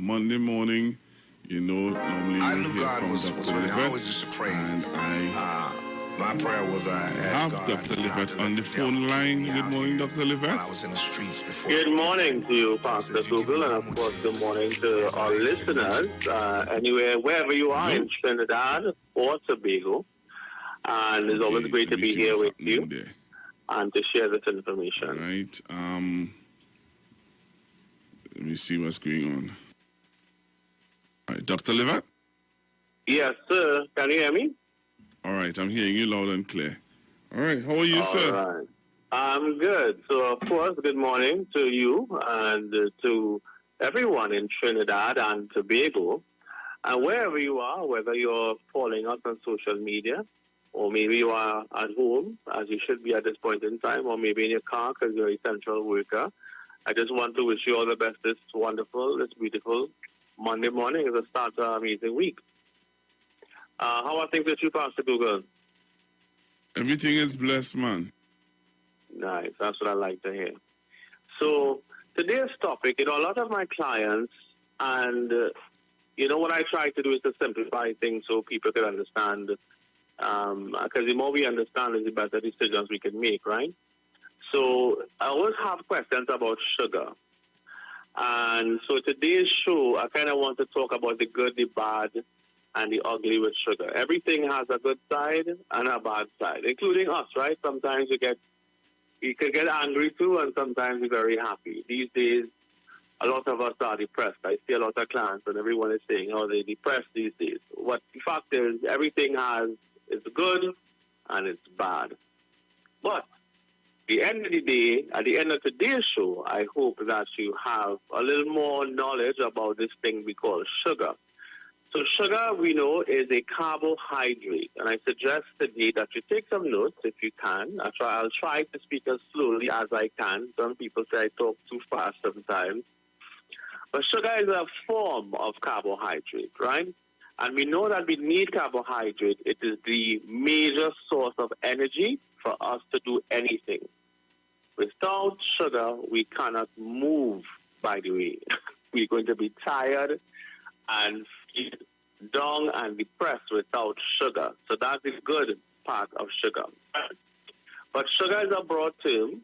Monday morning, normally I we knew hear God from was Dr. really, I Livet, always used to pray. and I My prayer was I have asked God Dr. not Livet to on let the the devil phone keep line. me Good out morning, here Dr. while I Livet. was in the streets before. Good morning to you, So I said, Pastor if you give me Google, and one of more course, good chance, morning I to have our life listeners, anywhere, wherever you are Hello? in Trinidad or Tobago. And it's always Okay, great let to me be see here what's with happening you there. and to share this All information. right. Let me see what's going on. All right, Dr. Livet? Yes, sir. Can you hear me? All right, I'm hearing you loud and clear. All right, how are you, All sir? right. I'm good. So, of course, good morning to you and to everyone in Trinidad and Tobago. And wherever you are, whether you're following us on social media, or maybe you are at home, as you should be at this point in time, or maybe in your car because you're an essential worker, I just want to wish you all the best this wonderful, this beautiful Monday morning as a start to our amazing week. How are things with you, Pastor Google? Everything is blessed, man. Nice. That's what I like to hear. So today's topic, a lot of my clients, and what I try to do is to simplify things so people can understand, because the more we understand, the better decisions we can make, right? So I always have questions about sugar. And so today's show, I kind of want to talk about the good, the bad, and the ugly with sugar. Everything has a good side and a bad side, including us, right? Sometimes you can get angry too, and sometimes you're very happy. These days, a lot of us are depressed. I see a lot of clients, and everyone is saying, "Oh, they're depressed these days." What the fact is, everything is good and it's bad. But at the end of the day, at the end of today's show, I hope that you have a little more knowledge about this thing we call sugar. So sugar, we know, is a carbohydrate, and I suggest today that you take some notes if you can. I'll try to speak as slowly as I can. Some people say I talk too fast sometimes. But sugar is a form of carbohydrate, right? And we know that we need carbohydrate. It is the major source of energy for us to do anything. Without sugar, we cannot move, by the way. We're going to be tired and feel down and depressed without sugar. So that's the good part of sugar. But sugar is a broad term.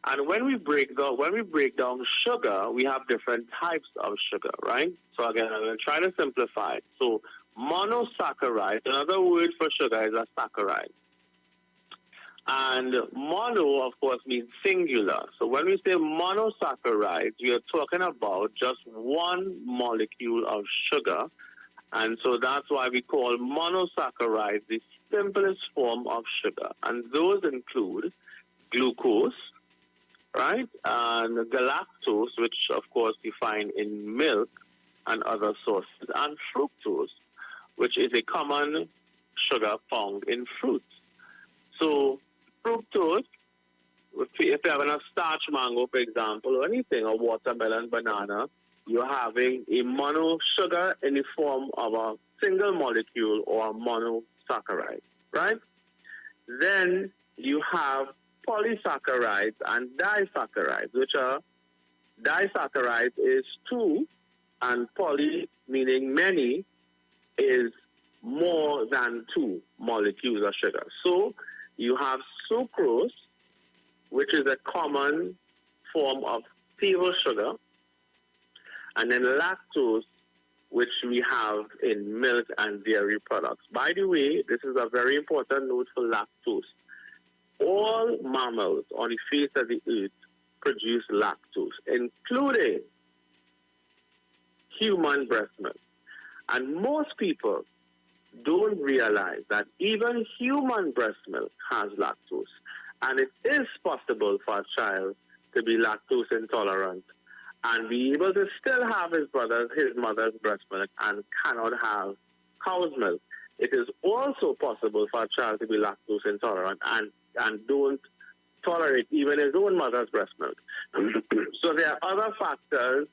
And when we break down sugar, we have different types of sugar, right? So again, I'm going to try to simplify it. So monosaccharide, another word for sugar is a saccharide. And mono, of course, means singular. So when we say monosaccharides, we are talking about just one molecule of sugar. And so that's why we call monosaccharides the simplest form of sugar. And those include glucose, right? And galactose, which of course you find in milk and other sources, and fructose, which is a common sugar found in fruits. So fructose, if you're having a starch mango, for example, or anything, or watermelon, banana, you're having a mono sugar in the form of a single molecule or a monosaccharide, right? Then you have polysaccharides and disaccharides, which are disaccharides is two, and poly, meaning many, is more than two molecules of sugar. So you have sucrose, which is a common form of table sugar, and then lactose, which we have in milk and dairy products. By the way, this is a very important note for lactose. All mammals on the face of the earth produce lactose, including human breast milk. And most people don't realize that even human breast milk has lactose. And it is possible for a child to be lactose intolerant and be able to still have his mother's breast milk and cannot have cow's milk. It is also possible for a child to be lactose intolerant and don't tolerate even his own mother's breast milk. So there are other factors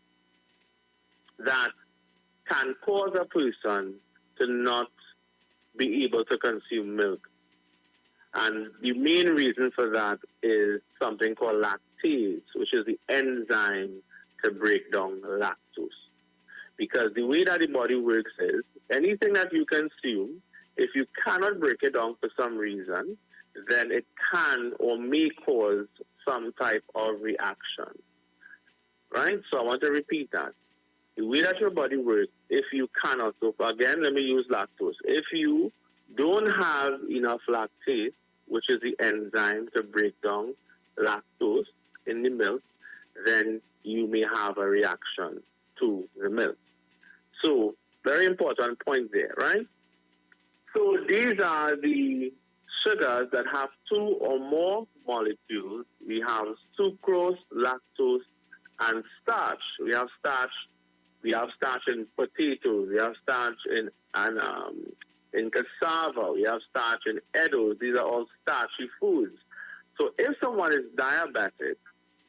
that can cause a person to not be able to consume milk. And the main reason for that is something called lactase, which is the enzyme to break down lactose. Because the way that the body works is anything that you consume, if you cannot break it down for some reason, then it can or may cause some type of reaction. Right? So I want to repeat that. The way that your body works, if you cannot, so again, let me use lactose. If you don't have enough lactase, which is the enzyme to break down lactose in the milk, then you may have a reaction to the milk. So, very important point there, right? So, these are the sugars that have two or more molecules. We have sucrose, lactose, and starch. We have starch in potatoes. We have starch in cassava. We have starch in edibles. These are all starchy foods. So if someone is diabetic,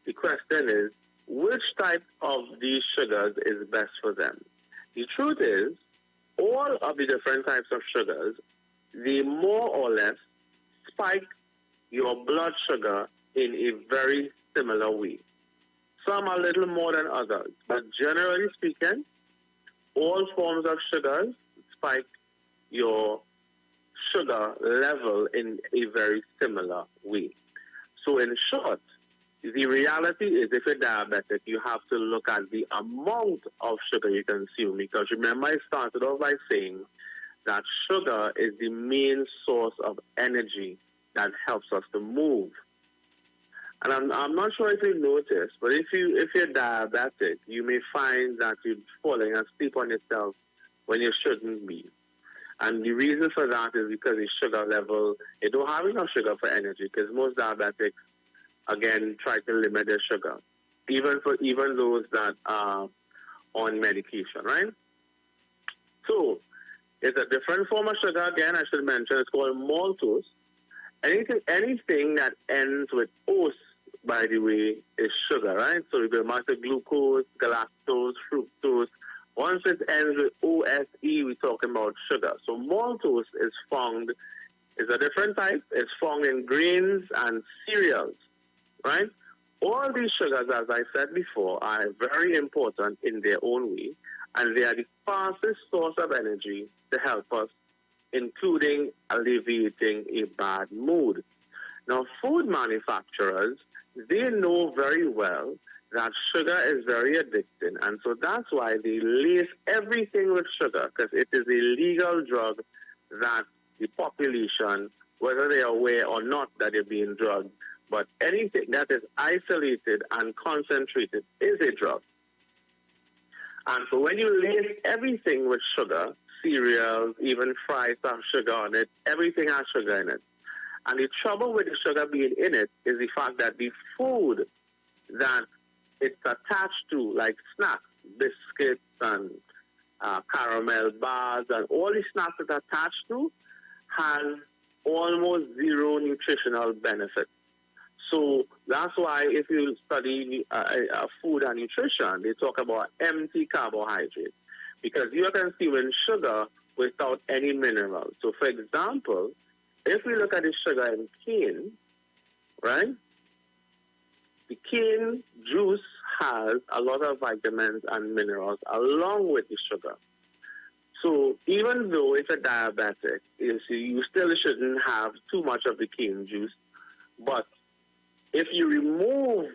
the question is, which type of these sugars is best for them? The truth is, all of the different types of sugars, they more or less spike your blood sugar in a very similar way. Some a little more than others, but generally speaking, all forms of sugars spike your sugar level in a very similar way. So in short, the reality is if you're diabetic, you have to look at the amount of sugar you consume, because remember I started off by saying that sugar is the main source of energy that helps us to move. And I'm not sure if you noticed, but if you're diabetic, you may find that you're falling asleep on yourself when you shouldn't be. And the reason for that is because the sugar level, they don't have enough sugar for energy, because most diabetics, again, try to limit their sugar, even those that are on medication, right? So it's a different form of sugar. Again, I should mention, it's called maltose. Anything that ends with ose, by the way, is sugar, right? So you go back to glucose, galactose, fructose. Once it ends with OSE, we're talking about sugar. So maltose is a different type. It's found in grains and cereals, right? All these sugars, as I said before, are very important in their own way, and they are the fastest source of energy to help us, including alleviating a bad mood. Now, food manufacturers, they know very well that sugar is very addicting, and so that's why they lace everything with sugar, because it is a legal drug that the population, whether they are aware or not that they're being drugged, but anything that is isolated and concentrated is a drug. And so when you lace everything with sugar, cereals, even fries have sugar on it, everything has sugar in it. And the trouble with the sugar being in it is the fact that the food that it's attached to, like snacks, biscuits and caramel bars and all the snacks it's attached to, has almost zero nutritional benefit. So that's why if you study food and nutrition, they talk about empty carbohydrates, because you are consuming sugar without any minerals. So for example, if we look at the sugar in cane, right, the cane juice has a lot of vitamins and minerals along with the sugar. So even though if a diabetic, you still shouldn't have too much of the cane juice, but if you remove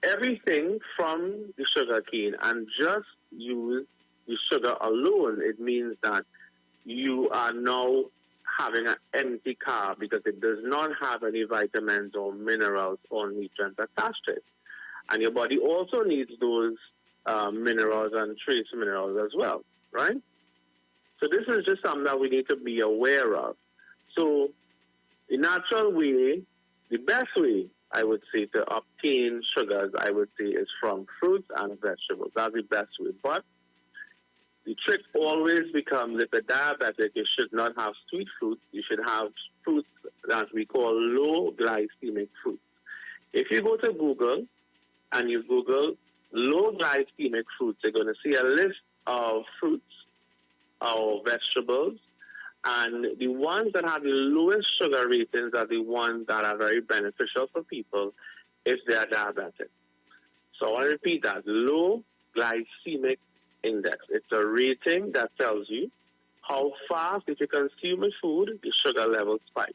everything from the sugar cane and just use the sugar alone, it means that you are now having an empty carb, because it does not have any vitamins or minerals or nutrients attached to it. And your body also needs those minerals and trace minerals as well, right? So this is just something that we need to be aware of. So the natural way, the best way, I would say, to obtain sugars, I would say, is from fruits and vegetables. That's the best way. But the trick always becomes, if a diabetic, you should not have sweet fruits. You should have fruits that we call low glycemic fruits. If you go to Google and you Google low glycemic fruits, you're going to see a list of fruits or vegetables, and the ones that have the lowest sugar ratings are the ones that are very beneficial for people if they are diabetic. So I want to repeat that, low glycemic index. It's a rating that tells you how fast, if you consume a food, the sugar level spikes.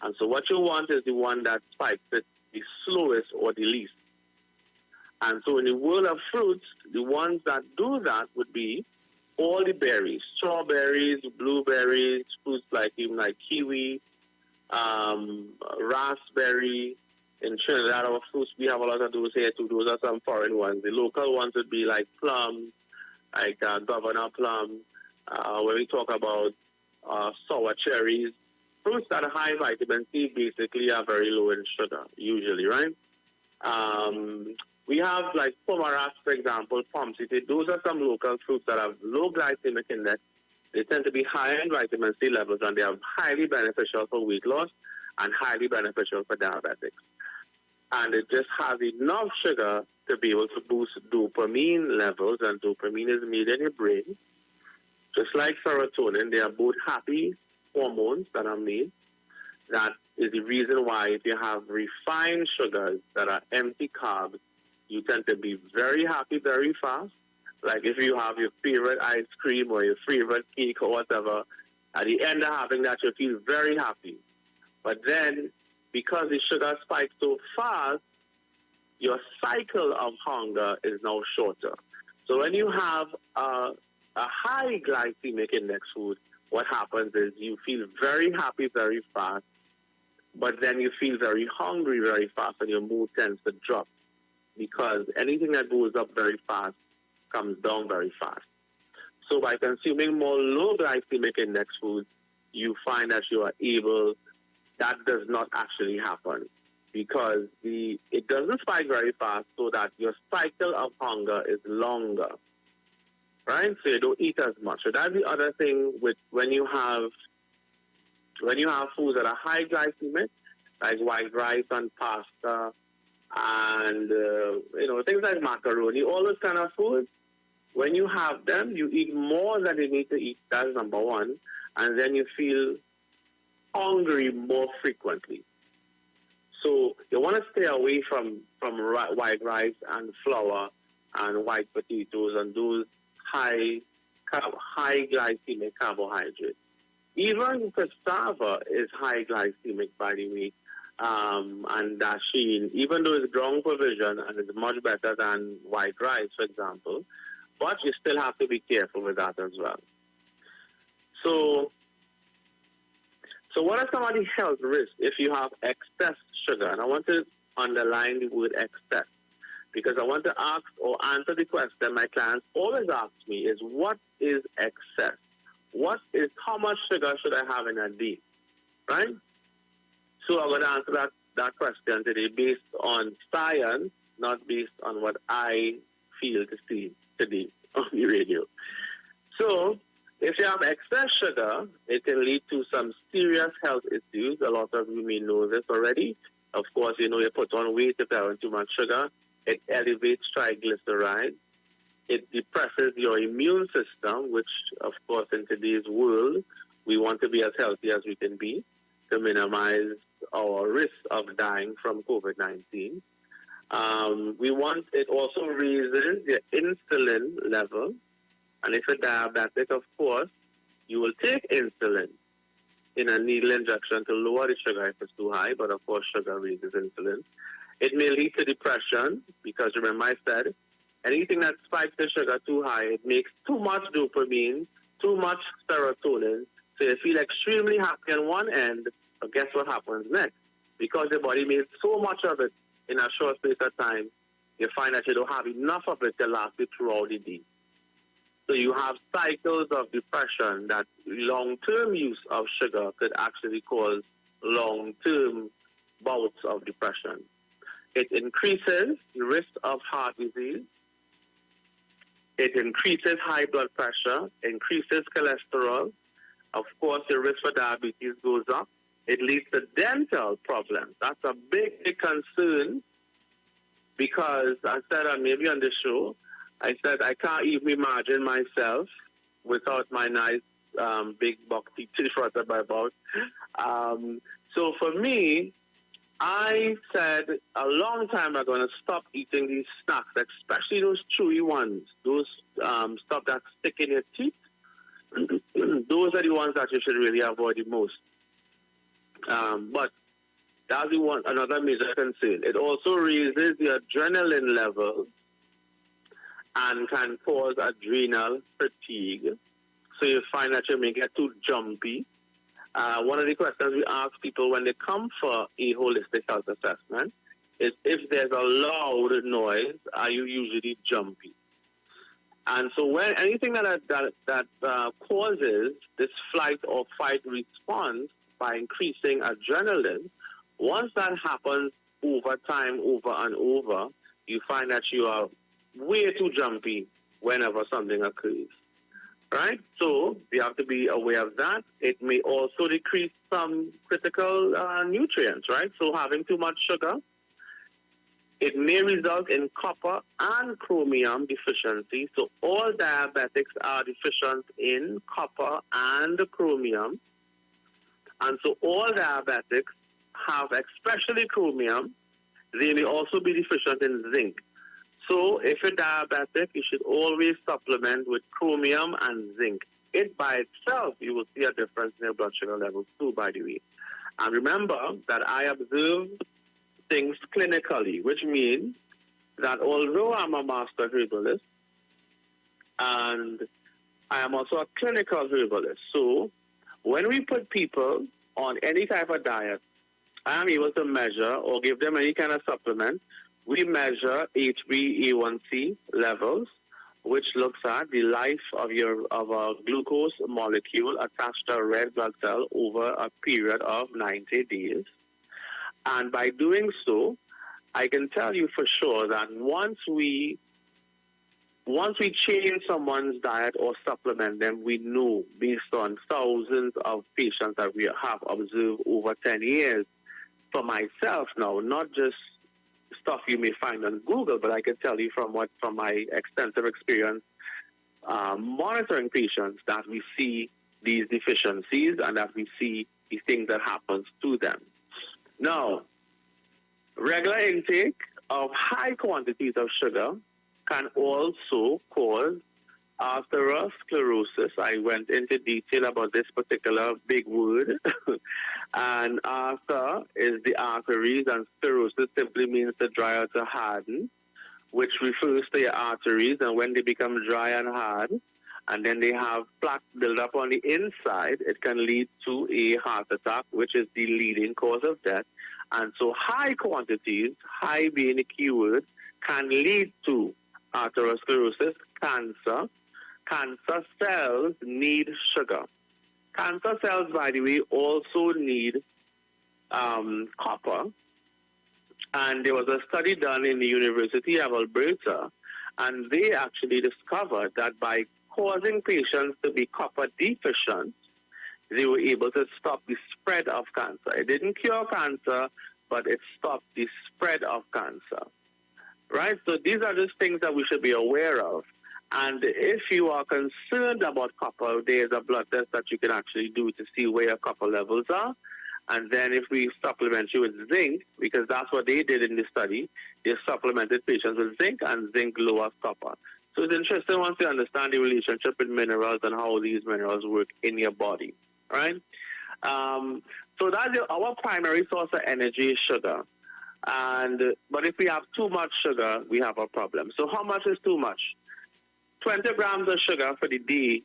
And so what you want is the one that spikes it the slowest or the least. And so in the world of fruits, the ones that do that would be all the berries, strawberries, blueberries, fruits even like kiwi, raspberry. In Trinidad, our fruits, we have a lot of those here too. Those are some foreign ones. The local ones would be like plum, like governor plum. When we talk about sour cherries, fruits that are high vitamin C basically are very low in sugar, usually, right? We have like pomeranz, for example, pomsitate. Those are some local fruits that have low glycemic index. They tend to be high in vitamin C levels, and they are highly beneficial for weight loss and highly beneficial for diabetics. And it just has enough sugar to be able to boost dopamine levels, and dopamine is made in your brain. Just like serotonin, they are both happy hormones that are made. That is the reason why if you have refined sugars that are empty carbs, you tend to be very happy very fast. Like if you have your favorite ice cream or your favorite cake or whatever, at the end of having that, you feel very happy. But then, because the sugar spikes so fast, your cycle of hunger is now shorter. So when you have a high glycemic index food, what happens is you feel very happy very fast, but then you feel very hungry very fast, and your mood tends to drop, because anything that goes up very fast comes down very fast. So by consuming more low glycemic index foods, you find that you are able, that does not actually happen, because it doesn't spike very fast, so that your cycle of hunger is longer, right? So you don't eat as much. So that's the other thing with when you have foods that are high glycemic, like white rice and pasta, and things like macaroni, all those kind of foods. When you have them, you eat more than you need to eat. That's number one, and then you feel hungry more frequently. So you want to stay away from white rice and flour and white potatoes and those high glycemic carbohydrates. Even cassava is high glycemic, by the way, and dasheen, even though it's ground provision and it's much better than white rice, for example, but you still have to be careful with that as well. So what are some of the health risks if you have excess sugar? And I want to underline the word excess, because I want to ask or answer the question my clients always ask me is, what is excess? How much sugar should I have in a day, right? So I'm going to answer that question today based on science, not based on what I feel to see today on the radio. So if you have excess sugar, it can lead to some serious health issues. A lot of you may know this already. Of course, you put on weight if you have too much sugar. It elevates triglycerides. It depresses your immune system, which, of course, in today's world, we want to be as healthy as we can be to minimize our risk of dying from COVID-19. It also raises your insulin level. And if you're diabetic, of course, you will take insulin in a needle injection to lower the sugar if it's too high, but of course sugar raises insulin. It may lead to depression, because remember I said, anything that spikes the sugar too high, it makes too much dopamine, too much serotonin, so you feel extremely happy on one end, but guess what happens next? Because your body made so much of it in a short space of time, you find that you don't have enough of it to last you throughout the day. So you have cycles of depression that long-term use of sugar could actually cause long-term bouts of depression. It increases the risk of heart disease. It increases high blood pressure, increases cholesterol. Of course, your risk for diabetes goes up. It leads to dental problems. That's a big, big concern, because I said maybe on the show, I said I can't even imagine myself without my nice big buck teeth in front of my mouth. So for me, I said a long time ago to stop eating these snacks, especially those chewy ones, those stuff that stick in your teeth. Those are the ones that you should really avoid the most. But that's another major concern. It also raises the adrenaline level and can cause adrenal fatigue. So you find that you may get too jumpy. One of the questions we ask people when they come for a holistic health assessment is if there's a loud noise, are you usually jumpy? And so when anything that causes this flight or fight response by increasing adrenaline, once that happens over time, over and over, you find that you are way too jumpy whenever something occurs. Right? So you have to be aware of that. It may also decrease some critical nutrients, right? So having too much sugar, it may result in copper and chromium deficiency. So all diabetics are deficient in copper and chromium. And so all diabetics have, especially chromium, they may also be deficient in zinc. So if you're diabetic, you should always supplement with chromium and zinc. It by itself, you will see a difference in your blood sugar levels too, by the way. And remember that I observe things clinically, which means that although I'm a master herbalist, and I am also a clinical herbalist, so when we put people on any type of diet, I am able to measure or give them any kind of supplement. We measure HbA1c levels, which looks at the life of a glucose molecule attached to a red blood cell over a period of 90 days. And by doing so, I can tell you for sure that once we change someone's diet or supplement them, we know based on thousands of patients that we have observed over 10 years. For myself now, not just stuff you may find on Google, but I can tell you from my extensive experience monitoring patients that we see these deficiencies and that we see these things that happens to them. Now, regular intake of high quantities of sugar can also cause atherosclerosis. I went into detail about this particular big word. And arthur is the arteries, and sclerosis simply means to dry or to harden, which refers to your arteries. And when they become dry and hard, and then they have plaque build up on the inside, it can lead to a heart attack, which is the leading cause of death. And so high quantities, high being the key word, can lead to atherosclerosis, cancer. Cancer cells need sugar. Cancer cells, by the way, also need copper. And there was a study done in the University of Alberta, and they actually discovered that by causing patients to be copper deficient, they were able to stop the spread of cancer. It didn't cure cancer, but it stopped the spread of cancer. Right? So these are just things that we should be aware of. And if you are concerned about copper, there's a blood test that you can actually do to see where your copper levels are. And then if we supplement you with zinc, because that's what they did in the study, they supplemented patients with zinc, and zinc lowers copper. So it's interesting once you understand the relationship with minerals and how these minerals work in your body, right? So that's our primary source of energy is sugar. But if we have too much sugar, we have a problem. So how much is too much? 20 grams of sugar for the day,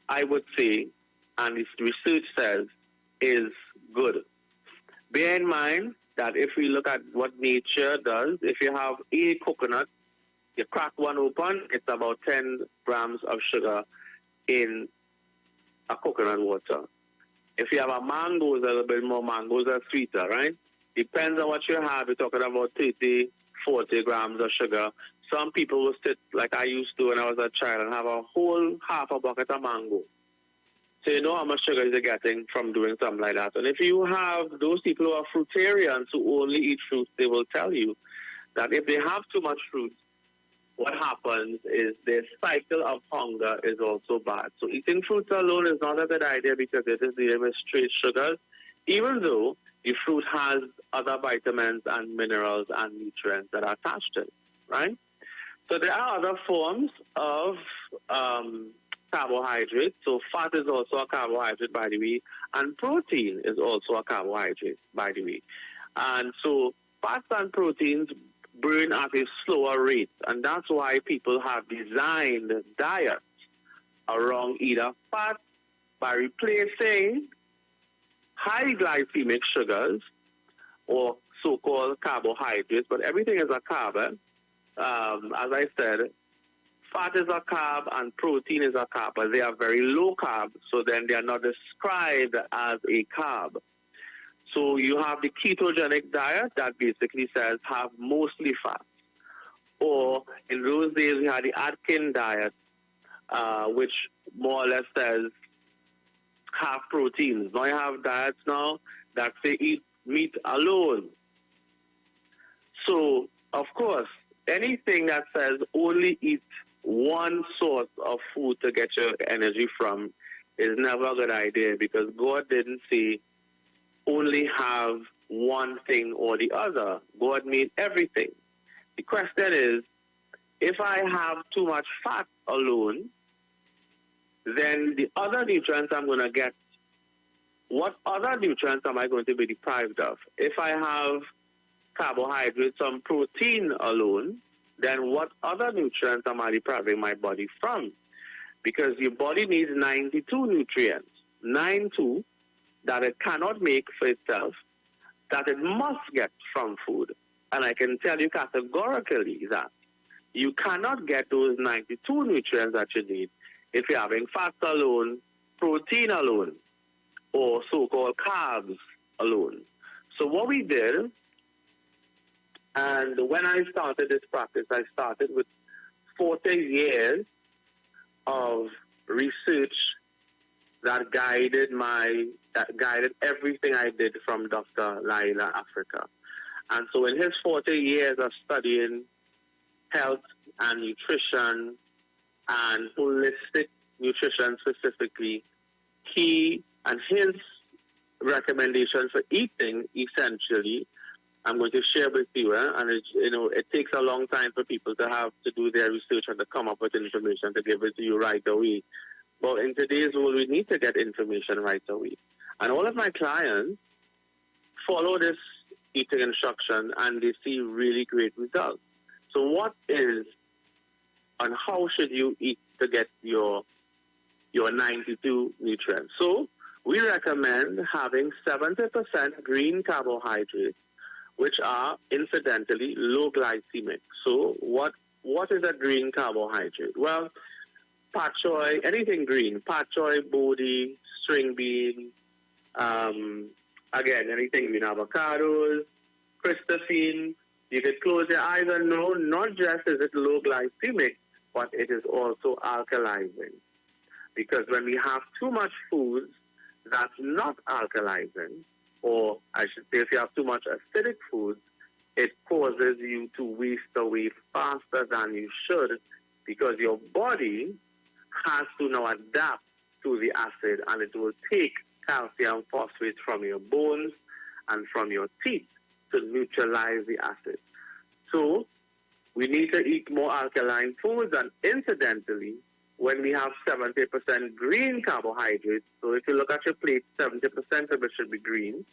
I would say, and this research says, is good. Bear in mind that if we look at what nature does, if you have a coconut, you crack one open, it's about 10 grams of sugar in a coconut water. If you have a mango, it's a little bit more. Mangoes are sweeter, right? Depends on what you have. You're talking about 30, 40 grams of sugar. Some people will sit, like I used to when I was a child, and have a whole half a bucket of mango. So you know how much sugar you're getting from doing something like that. And if you have those people who are fruitarians who only eat fruits, they will tell you that if they have too much fruit, what happens is their cycle of hunger is also bad. So eating fruits alone is not a good idea because it is dealing with straight sugars, even though the fruit has other vitamins and minerals and nutrients that are attached to it, right? So there are other forms of carbohydrates. So fat is also a carbohydrate, by the way, and protein is also a carbohydrate, by the way. And so fats and proteins burn at a slower rate, and that's why people have designed diets around either fat by replacing high glycemic sugars or so-called carbohydrates, but everything is a carb. As I said, fat is a carb and protein is a carb, but they are very low carb, so then they are not described as a carb. So you have the ketogenic diet that basically says have mostly fat. Or in those days we had the Atkins diet, which more or less says have proteins. Now you have diets now that say eat meat alone. So, of course, anything that says only eat one source of food to get your energy from is never a good idea, because God didn't say only have one thing or the other. God made everything. The question is, if I have too much fat alone, then the other nutrients I'm going to get, what other nutrients am I going to be deprived of? If I have carbohydrates and protein alone, then what other nutrients am I depriving my body from? Because your body needs 92 nutrients, 92, that it cannot make for itself, that it must get from food. And I can tell you categorically that you cannot get those 92 nutrients that you need if you're having fats alone, protein alone, or so-called carbs alone. So what we did, and when I started this practice, I started with 40 years of research that guided everything I did from Dr. Laila Africa. And so in his 40 years of studying health and nutrition and holistic nutrition specifically, he and his recommendation for eating, essentially, I'm going to share with you, and it takes a long time for people to have to do their research and to come up with information to give it to you right away. But in today's world, we need to get information right away. And all of my clients follow this eating instruction, and they see really great results. So what is and how should you eat to get your 92 nutrients? So we recommend having 70% green carbohydrates, which are incidentally low glycemic. So what is a green carbohydrate? Well, pak choy, anything green, pak choy, bodi, string bean, again, anything green, avocados, Christophine. You can close your eyes and know not just is it low glycemic, but it is also alkalizing. Because when we have too much foods that's not alkalizing, or I should say if you have too much acidic foods, it causes you to waste away faster than you should, because your body has to now adapt to the acid, and it will take calcium phosphate from your bones and from your teeth to neutralize the acid. So we need to eat more alkaline foods, and incidentally, when we have 70% green carbohydrates, so if you look at your plate, 70% of it should be green,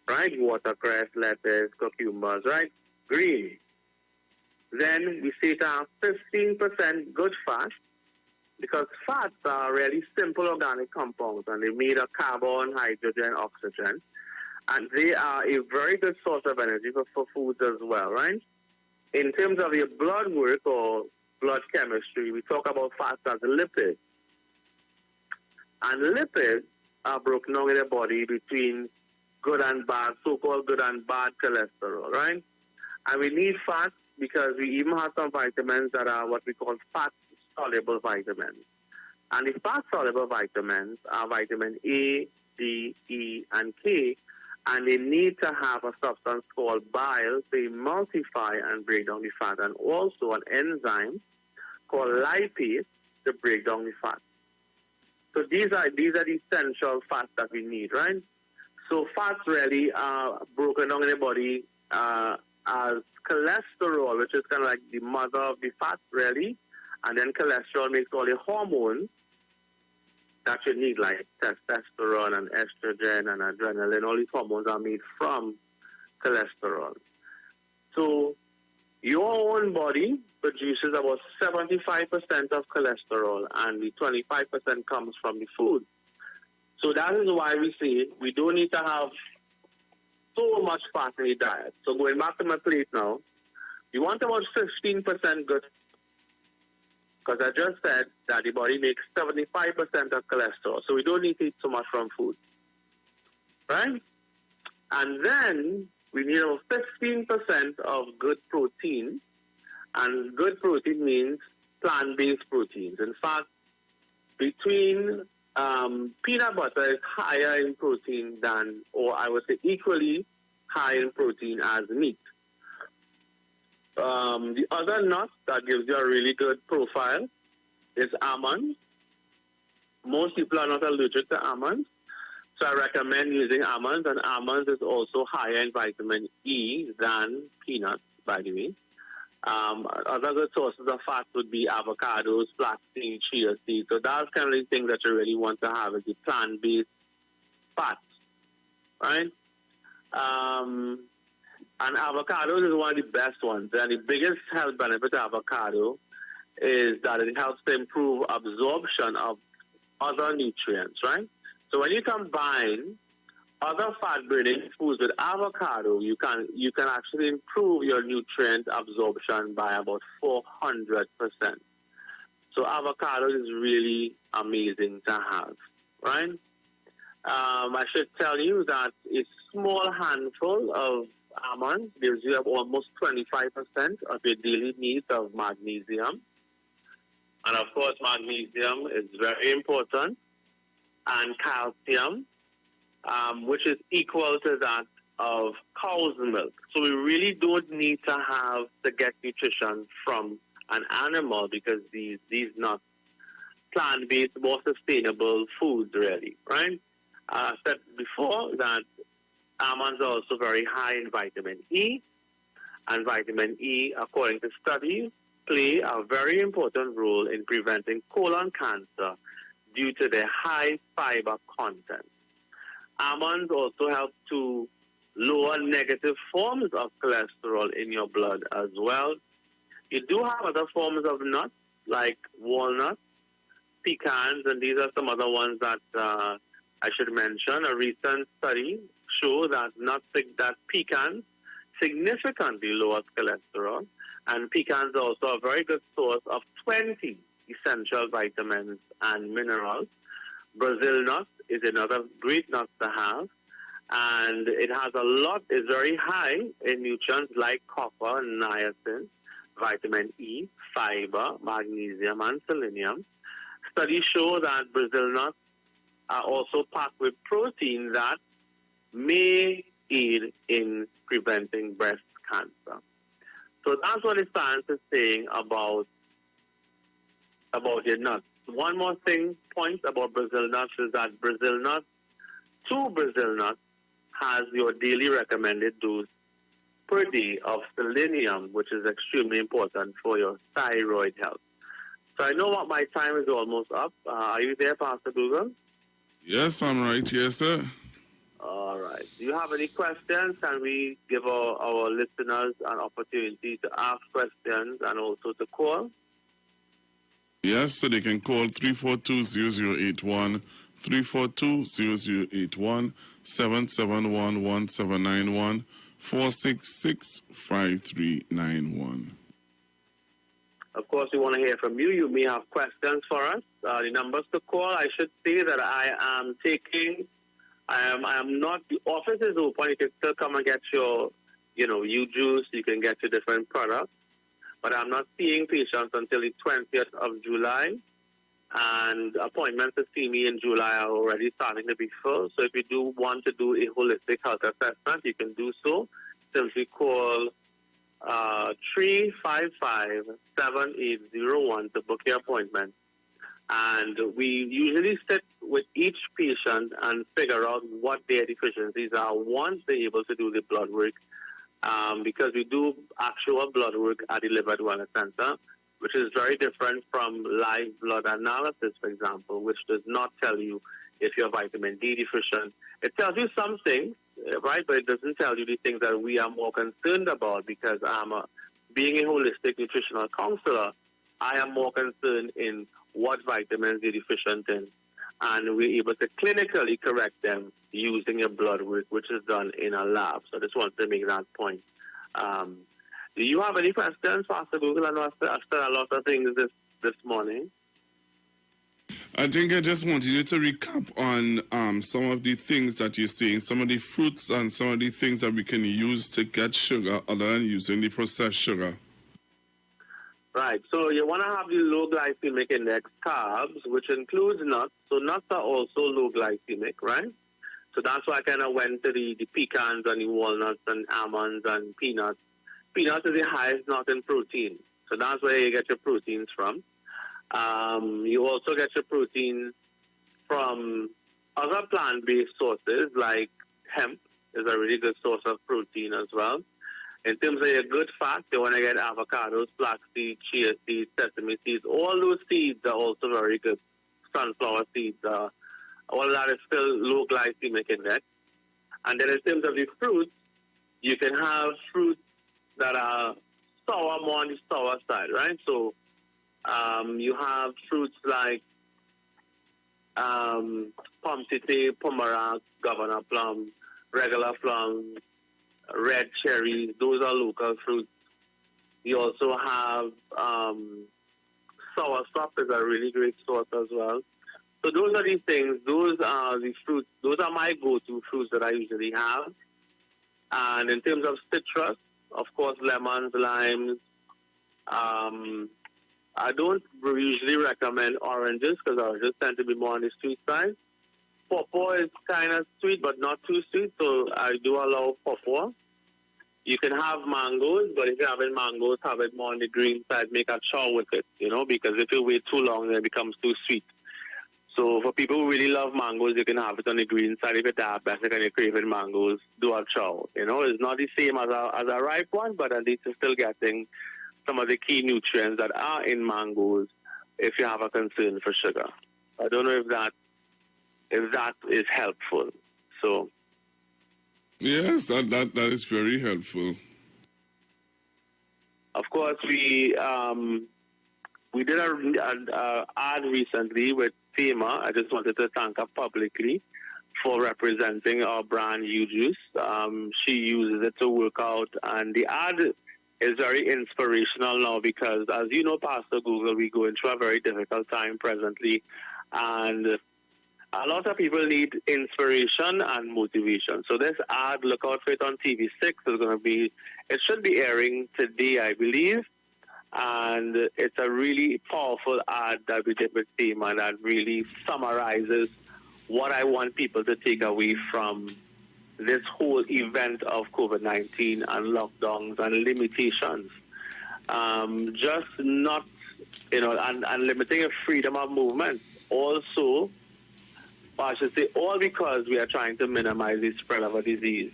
right? Watercress, lettuce, cucumbers, right? Green. Then we say to have 15% good fat, because fats are really simple organic compounds, and they're made of carbon, hydrogen, oxygen, and they are a very good source of energy for foods as well, right? In terms of your blood work or blood chemistry, we talk about fats as lipids. And lipids are broken down in the body between good and bad, so-called good and bad cholesterol, right? And we need fats because we even have some vitamins that are what we call fat-soluble vitamins. And the fat-soluble vitamins are vitamin A, D, E, and K, and they need to have a substance called bile to emulsify and break down the fat, and also an enzyme called lipase to break down the fat. So these are the essential fats that we need, right? So fats really are broken down in the body as cholesterol, which is kind of like the mother of the fats, really. And then cholesterol makes all the hormones that you need, like testosterone and estrogen and adrenaline. All these hormones are made from cholesterol. So your own body produces about 75% of cholesterol, and the 25% comes from the food. So that is why we say we don't need to have so much fat in the diet. So going back to my plate now, you want about 15% good, because I just said that the body makes 75% of cholesterol. So we don't need to eat so much from food, right? And then we need about 15% of good protein. And good protein means plant-based proteins. In fact, between peanut butter is higher in protein than, or I would say equally high in protein as meat. The other nut that gives you a really good profile is almonds. Most people are not allergic to almonds, so I recommend using almonds, and almonds is also higher in vitamin E than peanuts, by the way. Other good sources of fat would be avocados, flaxseed, chia seeds. So that's kind of the thing that you really want to have is the plant-based fats, right? And avocados is one of the best ones. And the biggest health benefit of avocado is that it helps to improve absorption of other nutrients, right? So when you combine other fat-burning foods with avocado, you can actually improve your nutrient absorption by about 400%. So avocado is really amazing to have, right? I should tell you that a small handful of almonds gives you almost 25% of your daily needs of magnesium. And of course, magnesium is very important, and calcium, which is equal to that of cow's milk. So we really don't need to get nutrition from an animal, because these not plant-based, more sustainable foods, really, right? I said before that almonds are also very high in vitamin E, and vitamin E, according to studies, play a very important role in preventing colon cancer due to their high fiber content. Almonds also help to lower negative forms of cholesterol in your blood as well. You do have other forms of nuts like walnuts, pecans, and these are some other ones that I should mention. A recent study showed that pecans significantly lowers cholesterol, and pecans are also a very good source of 20 essential vitamins and minerals. Brazil nut is another great nut to have, and it has is very high in nutrients like copper, niacin, vitamin E, fiber, magnesium, and selenium. Studies show that Brazil nuts are also packed with protein that may aid in preventing breast cancer. So that's what the science is saying about your nuts. One more point about Brazil nuts is that two Brazil nuts has your daily recommended dose per day of selenium, which is extremely important for your thyroid health. So I know what my time is almost up. Are you there, Pastor Google? Yes, I'm right here, sir. All right. Do you have any questions? Can we give our listeners an opportunity to ask questions and also to call? Yes, so they can call 342-0081, 342-0081, 771-1791, 466-5391. Of course, we want to hear from you. You may have questions for us. The numbers to call, I should say that I am not, the office is open. You can still come and get your, U-Juice. You can get your different products. But I'm not seeing patients until the 20th of July. And appointments to see me in July are already starting to be full. So if you do want to do a holistic health assessment, you can do so. Simply call 355-7801 to book your appointment. And we usually sit with each patient and figure out what their deficiencies are once they're able to do the blood work. Because we do actual blood work at the Livet Wellness Center, which is very different from live blood analysis, for example, which does not tell you if you're vitamin D deficient. It tells you some things, right, but it doesn't tell you the things that we are more concerned about, because being a holistic nutritional counselor, I am more concerned in what vitamins you're deficient in, and we're able to clinically correct them using a blood work, which is done in a lab. So I just wanted to make that point. Do you have any questions, Pastor Google? I know I've said a lot of things this morning. I think I just wanted you to recap on some of the things that you're saying, some of the fruits and some of the things that we can use to get sugar other than using the processed sugar. Right. So you want to have the low glycemic index carbs, which includes nuts. So nuts are also low glycemic, right? So that's why I kind of went to the pecans and the walnuts and almonds and peanuts. Peanuts is the highest nut in protein. So that's where you get your proteins from. You also get your protein from other plant-based sources, like hemp is a really good source of protein as well. In terms of your good fat, you want to get avocados, flaxseed, chia seeds, sesame seeds. All those seeds are also very good. Sunflower seeds, all of that is still low glycemic index. And then in terms of the fruits, you can have fruits that are sour, more on the sour side, right? So you have fruits like pomsite, pomerac, governor plum, regular plum, red cherries. Those are local fruits. You also have soursop is a really great source as well. So those are the things. Those are the fruits. Those are my go-to fruits that I usually have. And in terms of citrus, of course, lemons, limes. I don't usually recommend oranges because oranges tend to be more on the sweet side. Pawpaw is kind of sweet, but not too sweet, so I do allow pawpaw. You can have mangoes, but if you're having mangoes, have it more on the green side. Make a chow with it, because if you wait too long, then it becomes too sweet. So for people who really love mangoes, you can have it on the green side. If you're diabetic and you're craving mangoes, do a chow. It's not the same as a ripe one, but at least you're still getting some of the key nutrients that are in mangoes if you have a concern for sugar. I don't know if that is helpful. So yes, that is very helpful. Of course, we did a ad recently with FEMA. I just wanted to thank her publicly for representing our brand U-Juice. She uses it to work out, and the ad is very inspirational now because, as you know, Pastor Google, we go into a very difficult time presently, and a lot of people need inspiration and motivation. So this ad, look out for it on TV6. It should be airing today, I believe. And it's a really powerful ad that we did with FEMA that really summarizes what I want people to take away from this whole event of COVID-19 and lockdowns and limitations. Just not, and limiting a freedom of movement. Also, or I should say, all because we are trying to minimize the spread of a disease.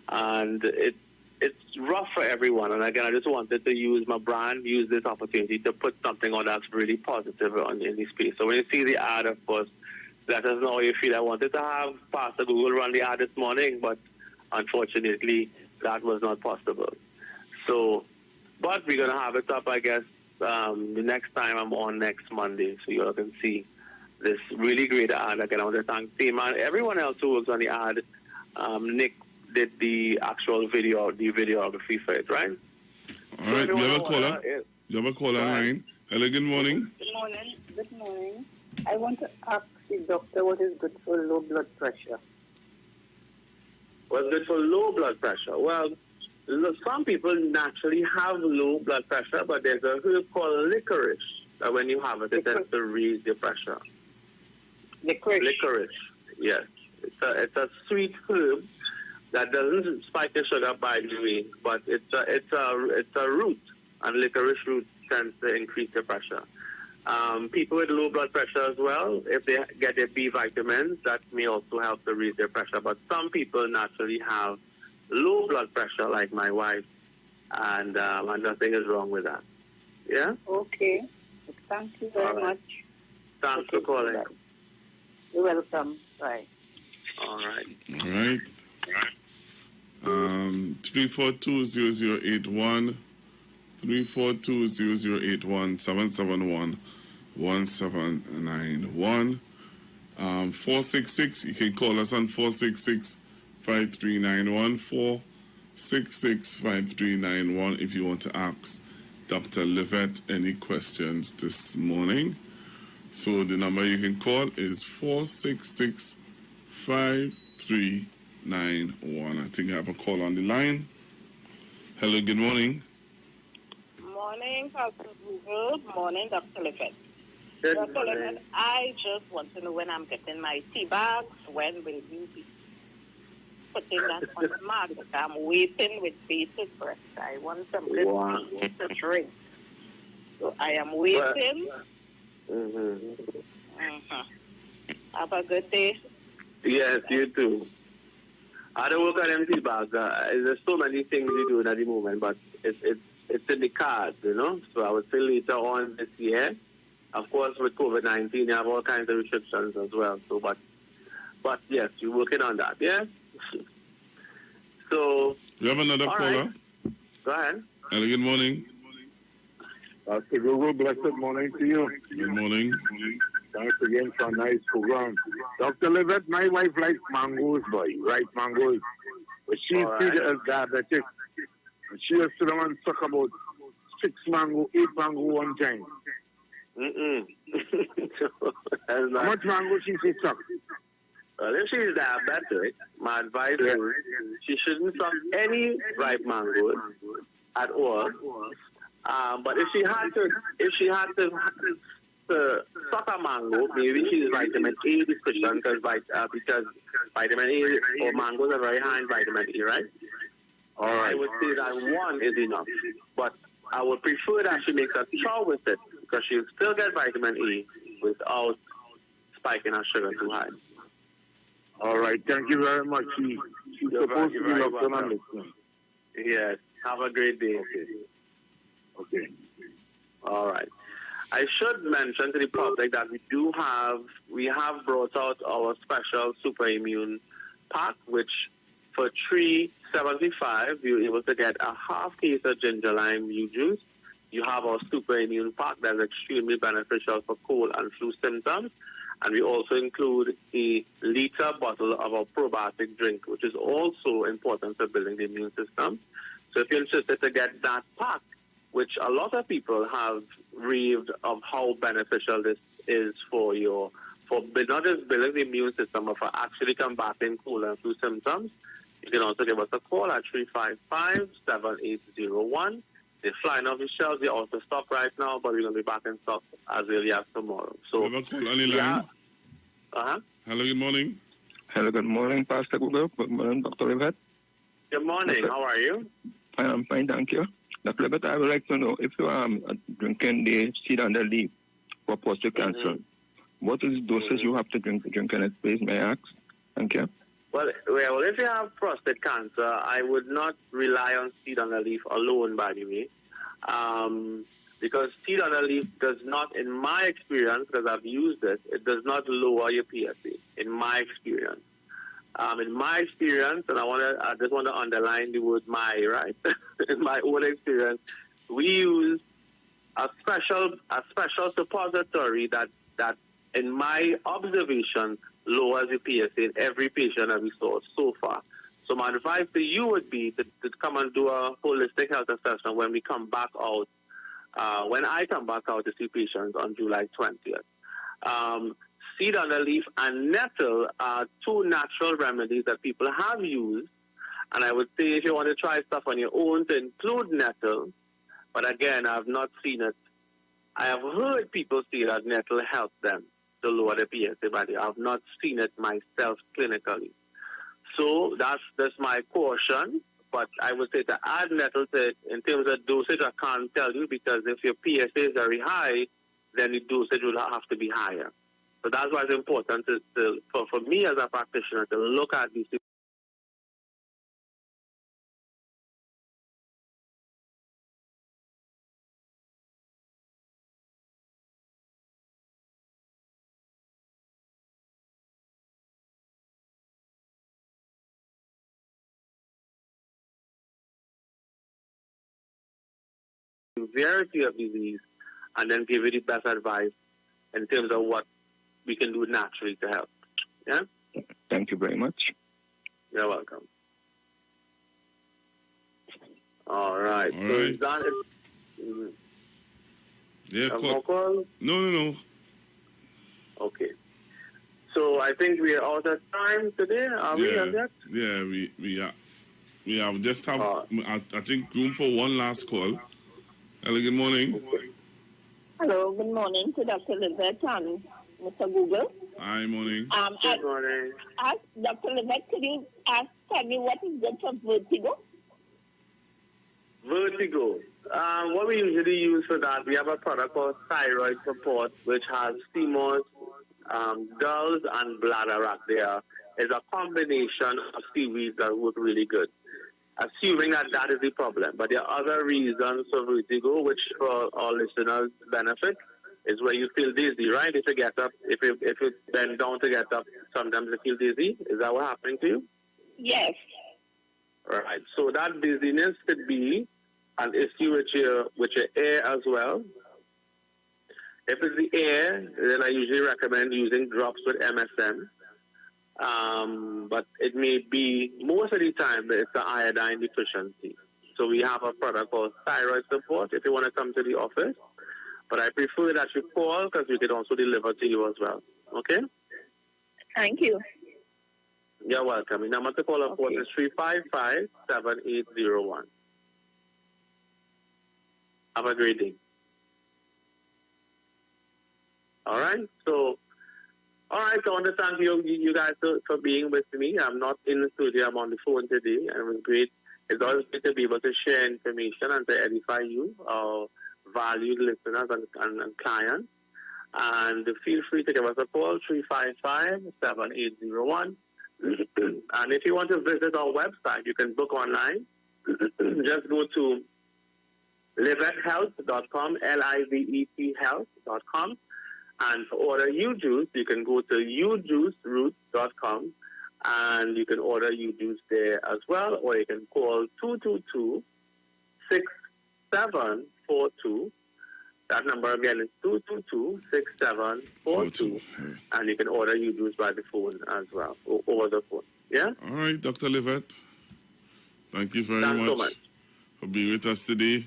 And it's rough for everyone. And again, I just wanted to use my brand, use this opportunity to put something on that's really positive in this space. So when you see the ad, of course, let us know how you feel. I wanted to have Pastor Google run the ad this morning, but unfortunately, that was not possible. So, but we're going to have it up, I guess, the next time I'm on next Monday, so you all can see this really great ad. Again, I want to thank FEMA and everyone else who works on the ad. Nick did the actual videography for it, right? All right, you have a caller? You have a caller line? Hello, good morning. Good morning. Good morning. I want to ask the doctor what is good for low blood pressure. What's good for low blood pressure? Well, some people naturally have low blood pressure, but there's a herb called licorice that when you have it, it tends to raise your pressure. Licorice, yes. It's a sweet herb that doesn't spike your sugar, by the way, but it's a root, and licorice root tends to increase your pressure. People with low blood pressure as well, if they get their B vitamins, that may also help to raise their pressure. But some people naturally have low blood pressure, like my wife, and nothing is wrong with that. Yeah? Okay. Thank you very much. Thanks for calling. You're welcome. Bye. All right. All right. 342-0081, 342-0081, 771-1791. 466, you can call us on 466-5391, 466-5391 if you want to ask Dr. Livet any questions this morning. So the number you can call is 466-5391. I think I have a call on the line. Hello, good morning. Morning, Pastor Google. Morning, Dr. Livet. Good Dr. Livet, I just want to know when I'm getting my tea bags. When will you be putting that on the market? I'm waiting with bated breath. I want some good tea to drink. So I am waiting. Have a good day. Yes, you too. I don't work on empty bags. There's so many things you do at the moment, but it's in the cards, you know. So I would say later on this year, of course, with COVID-19, you have all kinds of restrictions as well. So, but yes, you're working on that, yeah. So We have another caller. Right. Go ahead. Hello, good morning. Dr. Google, blessed morning to you. Good morning. Thanks again for a nice program. Dr. Livet, my wife likes mangoes, boy. Right, mangoes. But she feeds us diabetic. And she has to them and suck about 8 mango one time. How much mango she should suck? Well, if she's diabetic, my advice is she shouldn't suck any ripe mangoes at all. But if she had to suck a mango, maybe she's vitamin A deficient because vitamin A or mangoes are very high in vitamin E, right? All right. I would say that one is enough, but I would prefer that she makes a chow with it because she'll still get vitamin E without spiking her sugar too high. All right. Thank you very much. She's supposed to be locked on and listening. Yes. Have a great day. Okay. All right. I should mention to the public that we have brought out our special super immune pack, which for $3.75 you're able to get a half case of ginger lime juice. You have our super immune pack that's extremely beneficial for cold and flu symptoms. And we also include a liter bottle of our probiotic drink, which is also important for building the immune system. So if you're interested to get that pack, which a lot of people have raved of how beneficial this is for not just building the immune system, but for actually combating cold and flu symptoms, you can also give us a call at 355-7801. They're flying off the shelves. They're out of stock right now, but we're going to be back in stock as early as tomorrow. So, We have a call on the line. Hello, good morning. Hello, good morning, Pastor Google. Good morning, Dr. Livet. Good morning. How are you? I am fine, thank you. Dr. Livet, I would like to know if you are drinking the seed and the leaf for prostate cancer, what is the dosage you have to drink in it, please, may I ask? Thank you. Well, if you have prostate cancer, I would not rely on seed on the leaf alone, by the way, because seed on the leaf does not, in my experience, because I've used it does not lower your PSA, in my experience. And I just want to underline the word "my," right? In my own experience, we use a special suppository that, in my observation, lowers the PSA in every patient that we saw so far. So my advice to you would be to come and do a holistic health assessment when we come back out, when I come back out to see patients on July 20th. Seed on the leaf and nettle are two natural remedies that people have used. And I would say if you want to try stuff on your own, to include nettle. But again, I have not seen it. I have heard people say that nettle helps them to lower the PSA, but I have not seen it myself clinically. So that's my caution. But I would say to add nettle to it, in terms of dosage, I can't tell you, because if your PSA is very high, then the dosage will have to be higher. So that's why it's important for me as a practitioner to look at these things. Severity of disease, and then give you the best advice in terms of what we can do naturally to help. Yeah? Thank you very much. You're welcome. All right. All So right. is that it? Yeah, Have more calls? No. Okay. So I think we are out of time today. Are we on that? Yeah, we are. We have just have, I think, room for one last call. Hello, good morning. Hello, good morning to Dr. Livet and Mr. Google. Hi, morning. Good morning. Dr. Livet, could you tell me what is good for vertigo? Vertigo. What we usually use for that, we have a product called thyroid support, which has steamers, gulls, and bladderwrack there. It's a combination of seaweeds that work really good, assuming that that is the problem. But there are other reasons for vertigo, which for our listeners' benefit, is where you feel dizzy, right? If you get up, if you bend down to get up, sometimes you feel dizzy. Is that what's happening to you? Yes. Right. So that dizziness could be an issue with your air as well. If it's the air, then I usually recommend using drops with MSM. But it may be, most of the time, it's the iodine deficiency. So we have a product called thyroid support if you want to come to the office. But I prefer that you call because we can also deliver to you as well. Okay? Thank you. You're welcome. The number to call up is 355-7801. Have a great day. All right? So I want to thank you guys for being with me. I'm not in the studio. I'm on the phone today, and it was great. It's always great to be able to share information and to edify you, our valued listeners and clients. And feel free to give us a call, 355-7801. And if you want to visit our website, you can book online. Just go to livethealth.com, Livet health.com. And to order U-Juice, you can go to ujuiceroots.com and you can order U-Juice there as well, or you can call 222-6742. That number again is 222-6742. And you can order U-Juice by the phone as well, or over the phone. Yeah? All right, Dr. Livet. Thank you very Thanks much, so much for being with us today.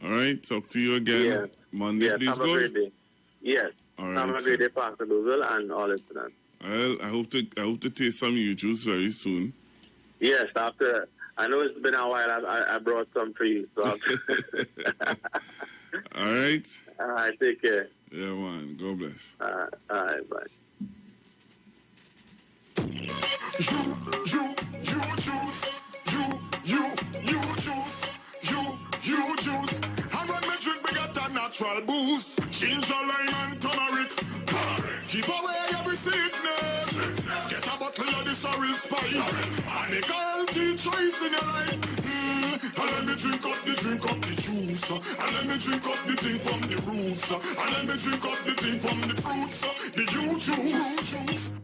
All right, talk to you again Monday. Yes, please have go. a great day. Yes. All right. Have a great day, Pastor Google, and all listeners. Well, I hope to taste some U-Juice very soon. Yes, after I know it's been a while. I brought some for you. So All right. all right, take care. Yeah, man. God bless. All right, bye. You juice. And when me drink, me get a natural boost. Ginger, lime, and turmeric. Keep away every sickness. Get a bottle of this a real spice. And a guaranteed choice in your life. And let me drink up the juice. And let me drink up the thing from the roots. And let me drink up the thing from the fruits. The juice.